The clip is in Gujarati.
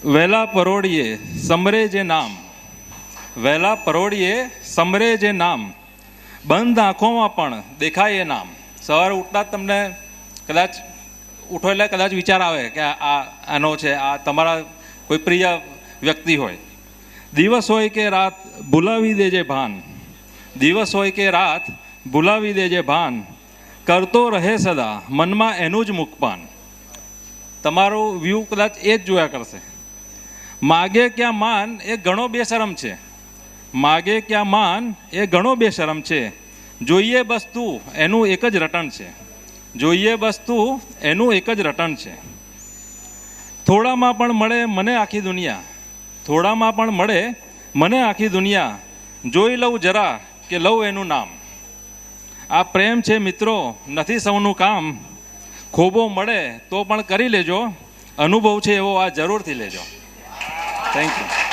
વહેલા પરોળીએ સમરે જે નામ, વહેલા પરોળીએ સમરે જે નામ, બંધ આંખોમાં પણ દેખાય એ નામ. સવારે ઉઠતા તમને કદાચ ઉઠો એટલે કદાચ વિચાર આવે કે આનો છે, આ તમારા કોઈ પ્રિય વ્યક્તિ હોય. દિવસ હોય કે રાત ભૂલાવી દેજે ભાન, દિવસ હોય કે રાત ભૂલાવી દેજે ભાન, કરતો રહે સદા મનમાં એનું જ મુખપાન. તમારું વ્યૂ કદાચ એ જ જોયા કરશે. માગે ક્યાં માન એ ઘણો બેશરમ છે, માગે ક્યાં માન એ ઘણો બેશરમ છે, જોઈએ વસ્તુ એનું એક જ રટણ છે, જોઈએ વસ્તુ એનું એક જ રટણ છે. થોડામાં પણ મળે મને આખી દુનિયા, થોડામાં પણ મળે મને આખી દુનિયા, જોઈ લઉં જરા કે લઉં એનું નામ. આ પ્રેમ છે મિત્રો નથી સૌનું કામ, ખોબો મળે તો પણ કરી લેજો, અનુભવ છે એવો આ જરૂરથી લેજો. Thank you.